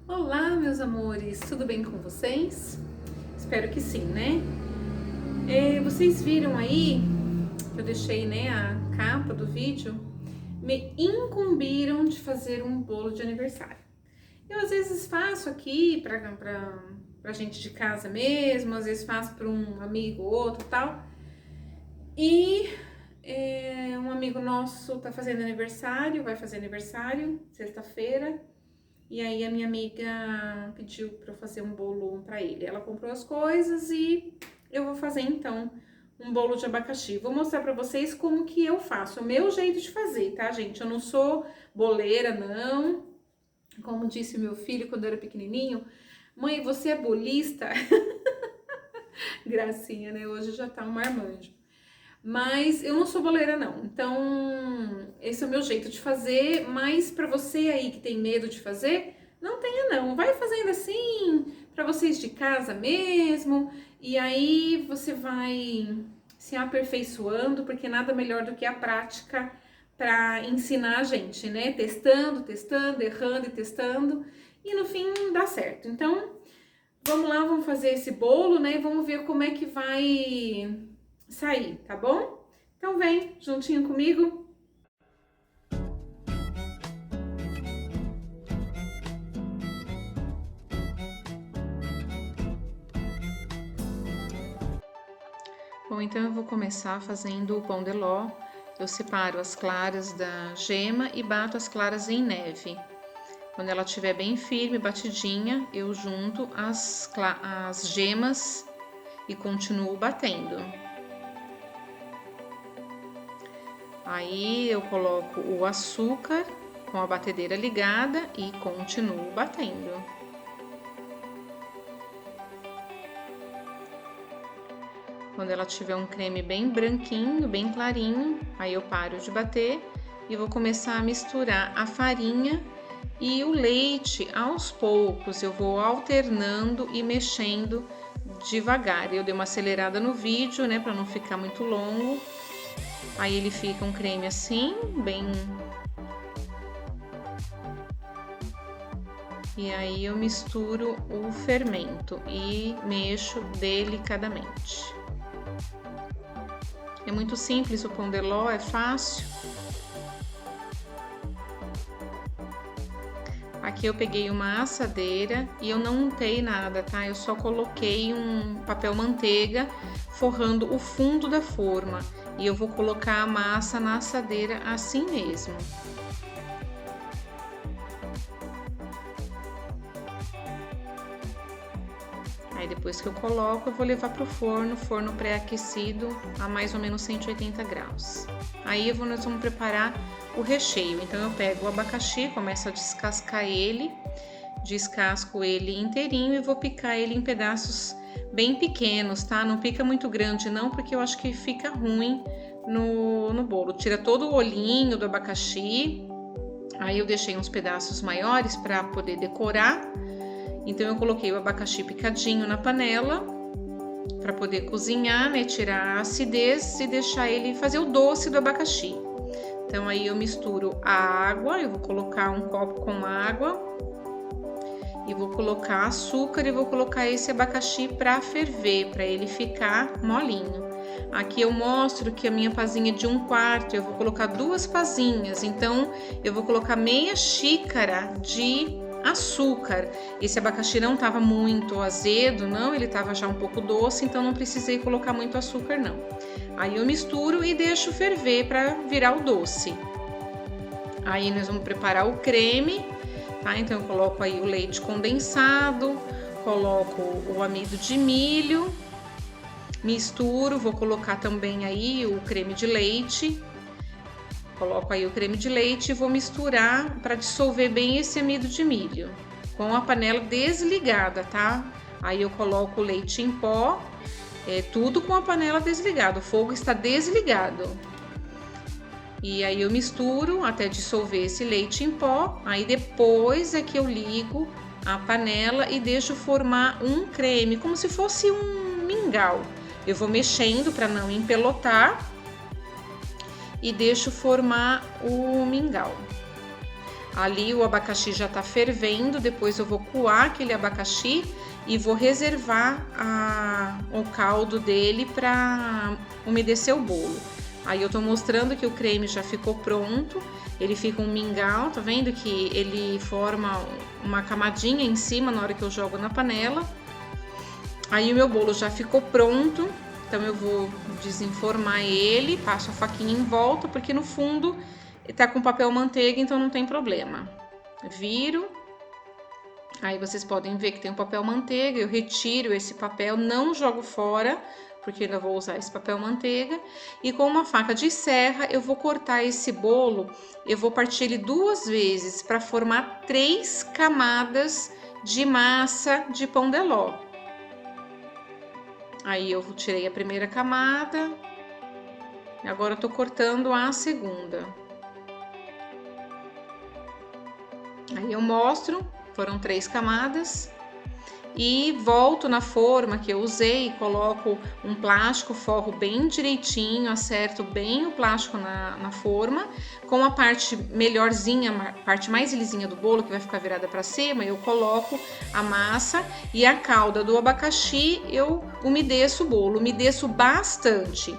Olá, meus amores, tudo bem com vocês? Espero que sim, né? Vocês viram aí, que eu deixei, né, a capa do vídeo, me incumbiram de fazer um bolo de aniversário. Eu às vezes faço aqui pra gente de casa mesmo, às vezes faço para um amigo ou outro e tal. E um amigo nosso tá fazendo aniversário, vai fazer aniversário, sexta-feira. E aí a minha amiga pediu para eu fazer um bolo para ele. Ela comprou as coisas e eu vou fazer então um bolo de abacaxi. Vou mostrar para vocês como que eu faço, o meu jeito de fazer, tá, gente? Eu não sou boleira, não. Como disse o meu filho quando eu era pequenininho, mãe, você é bolista? Gracinha, né? Hoje já tá um marmanjo. Mas eu não sou boleira, não. Então, esse é o meu jeito de fazer. Mas para você aí que tem medo de fazer, não tenha não. Vai fazendo assim, para vocês de casa mesmo. E aí você vai se aperfeiçoando, porque nada melhor do que a prática para ensinar a gente, né? Testando, testando, errando e testando. E no fim dá certo. Então, vamos lá, vamos fazer esse bolo, né? Vamos ver como é que vai sair, tá bom? Então vem juntinho comigo. Bom, então eu vou começar fazendo o pão de ló. Eu separo as claras da gema e bato as claras em neve. Quando ela estiver bem firme, batidinha, eu junto as gemas e continuo batendo. Aí eu coloco o açúcar com a batedeira ligada e continuo batendo. Quando ela tiver um creme bem branquinho, bem clarinho, aí eu paro de bater e vou começar a misturar a farinha e o leite aos poucos. Eu vou alternando e mexendo devagar. Eu dei uma acelerada no vídeo, né, para não ficar muito longo. Aí ele fica um creme assim, bem... E aí eu misturo o fermento e mexo delicadamente. É muito simples o pão de ló, é fácil. Aqui eu peguei uma assadeira e eu não untei nada, tá? Eu só coloquei um papel manteiga forrando o fundo da forma. E eu vou colocar a massa na assadeira assim mesmo. Aí depois que eu coloco, eu vou levar pro forno pré-aquecido a mais ou menos 180 graus. Aí nós vamos preparar o recheio. Então eu pego o abacaxi, começo a descascar ele, descasco ele inteirinho e vou picar ele em pedaços bem pequenos, tá? Não pica muito grande não, porque eu acho que fica ruim no bolo. Tira todo o olhinho do abacaxi. Aí eu deixei uns pedaços maiores para poder decorar. Então eu coloquei o abacaxi picadinho na panela para poder cozinhar, né, tirar a acidez e deixar ele fazer o doce do abacaxi. Então aí eu misturo a água, eu vou colocar um copo com água e vou colocar açúcar e vou colocar esse abacaxi para ferver, para ele ficar molinho. Aqui eu mostro que a minha pazinha de 1/4, eu vou colocar 2 pazinhas, então eu vou colocar meia xícara de açúcar. Esse abacaxi não estava muito azedo, não, ele estava já um pouco doce, então não precisei colocar muito açúcar, não. Aí eu misturo e deixo ferver para virar o doce. Aí nós vamos preparar o creme, tá? Então eu coloco aí o leite condensado, coloco o amido de milho, misturo, vou colocar também aí o creme de leite. Coloco aí o creme de leite e vou misturar para dissolver bem esse amido de milho, com a panela desligada, tá? Aí eu coloco o leite em pó, tudo com a panela desligada, o fogo está desligado. E aí eu misturo até dissolver esse leite em pó, aí depois é que eu ligo a panela e deixo formar um creme, como se fosse um mingau. Eu vou mexendo para não empelotar e deixo formar o mingau. Ali o abacaxi já tá fervendo, depois eu vou coar aquele abacaxi e vou reservar o caldo dele para umedecer o bolo. Aí eu tô mostrando que o creme já ficou pronto, ele fica um mingau, tá vendo que ele forma uma camadinha em cima na hora que eu jogo na panela. Aí o meu bolo já ficou pronto, então eu vou desenformar ele, passo a faquinha em volta, porque no fundo tá com papel manteiga, então não tem problema. Viro. Aí vocês podem ver que tem um papel manteiga, eu retiro esse papel, não jogo fora, porque ainda vou usar esse papel manteiga. E com uma faca de serra eu vou cortar esse bolo, eu vou partir ele 2 vezes para formar 3 camadas de massa de pão de ló. Aí eu tirei a primeira camada, agora eu tô cortando a segunda. Aí eu mostro, foram 3 camadas. E volto na forma que eu usei, coloco um plástico, forro bem direitinho, acerto bem o plástico na forma. Com a parte melhorzinha, a parte mais lisinha do bolo, que vai ficar virada para cima, eu coloco a massa e a calda do abacaxi, eu umedeço o bolo, umedeço bastante.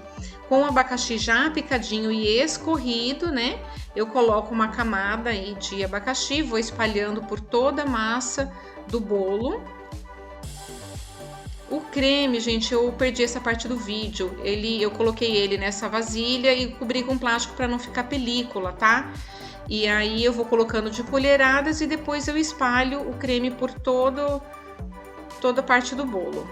Com o abacaxi já picadinho e escorrido, né? Eu coloco uma camada aí de abacaxi, vou espalhando por toda a massa do bolo. O creme, gente, eu perdi essa parte do vídeo. Eu coloquei ele nessa vasilha e cobri com plástico para não ficar película, tá? E aí eu vou colocando de colheradas e depois eu espalho o creme por toda a parte do bolo.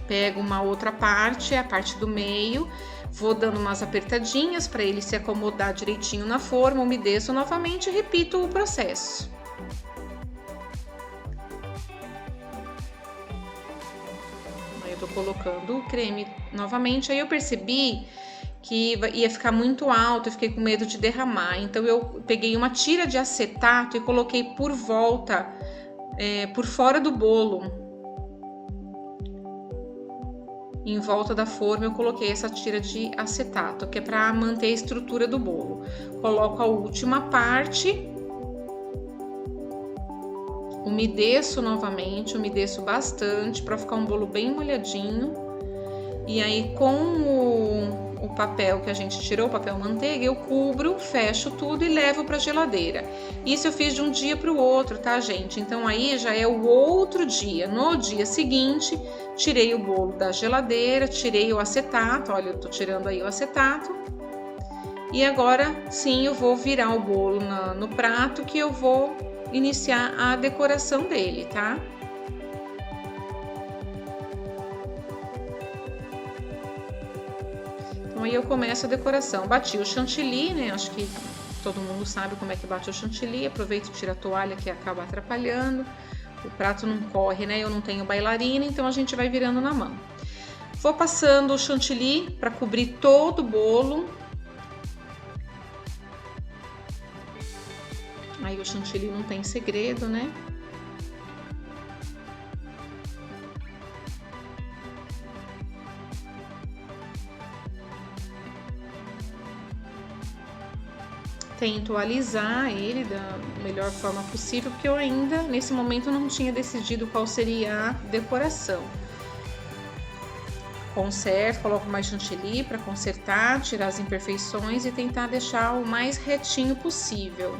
Pego uma outra parte, a parte do meio, vou dando umas apertadinhas para ele se acomodar direitinho na forma, umedeço novamente e repito o processo. Eu tô colocando o creme novamente, aí eu percebi que ia ficar muito alto, eu fiquei com medo de derramar, então eu peguei uma tira de acetato e coloquei por volta, por fora do bolo, em volta da forma eu coloquei essa tira de acetato, que é para manter a estrutura do bolo. Coloco a última parte, umedeço novamente, umedeço bastante para ficar um bolo bem molhadinho. E aí com o papel que a gente tirou, o papel manteiga, eu cubro, fecho tudo e levo para geladeira. Isso eu fiz de um dia para o outro, tá, gente? Então aí já é o outro dia. No dia seguinte, tirei o bolo da geladeira, tirei o acetato, olha, eu tô tirando aí o acetato. E agora sim eu vou virar o bolo no prato que eu vou iniciar a decoração dele, tá? Então aí eu começo a decoração. Bati o chantilly, né? Acho que todo mundo sabe como é que bate o chantilly. Aproveito e tiro a toalha que acaba atrapalhando. O prato não corre, né? Eu não tenho bailarina, então a gente vai virando na mão. Vou passando o chantilly para cobrir todo o bolo. Aí o chantilly não tem segredo, né? Tento alisar ele da melhor forma possível, porque eu ainda, nesse momento, não tinha decidido qual seria a decoração. Conserto, coloco mais chantilly para consertar, tirar as imperfeições e tentar deixar o mais retinho possível.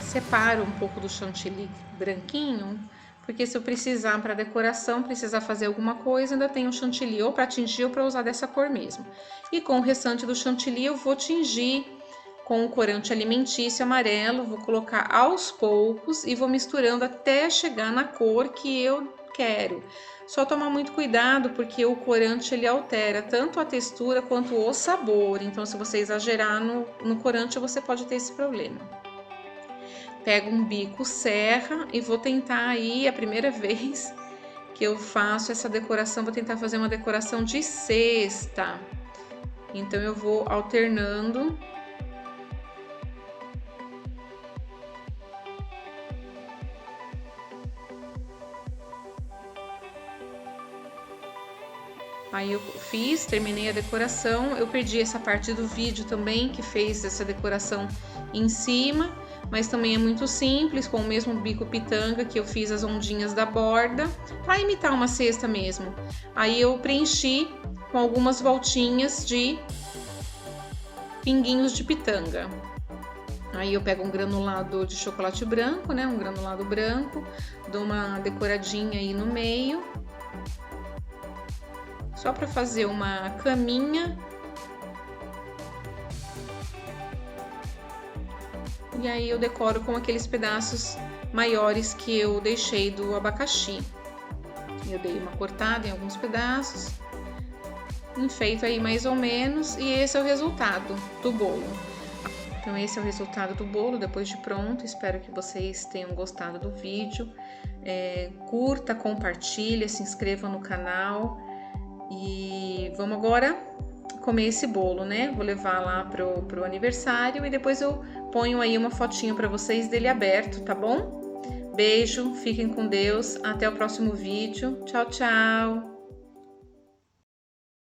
Separo um pouco do chantilly branquinho, porque se eu precisar para decoração, precisar fazer alguma coisa, ainda tenho chantilly ou para tingir ou para usar dessa cor mesmo. E com o restante do chantilly eu vou tingir com o corante alimentício amarelo, vou colocar aos poucos e vou misturando até chegar na cor que eu quero. Só tomar muito cuidado porque o corante ele altera tanto a textura quanto o sabor, então se você exagerar no corante você pode ter esse problema. Pego um bico serra e vou tentar aí, a primeira vez que eu faço essa decoração, vou tentar fazer uma decoração de cesta. Então eu vou alternando Aí eu fiz, terminei a decoração. Eu perdi essa parte do vídeo também, que fez essa decoração em cima, mas também é muito simples, com o mesmo bico pitanga que eu fiz as ondinhas da borda, para imitar uma cesta mesmo. Aí eu preenchi com algumas voltinhas de pinguinhos de pitanga. Aí eu pego um granulado de chocolate branco, né? Um granulado branco, dou uma decoradinha aí no meio, só para fazer uma caminha. E aí eu decoro com aqueles pedaços maiores que eu deixei do abacaxi. Eu dei uma cortada em alguns pedaços, enfeito aí mais ou menos, e esse é o resultado do bolo. Então esse é o resultado do bolo depois de pronto. Espero que vocês tenham gostado do vídeo. Curta, compartilha, se inscreva no canal. E vamos agora comer esse bolo, né? Vou levar lá pro aniversário e depois eu ponho aí uma fotinho para vocês dele aberto, tá bom? Beijo, fiquem com Deus, até o próximo vídeo. Tchau, tchau!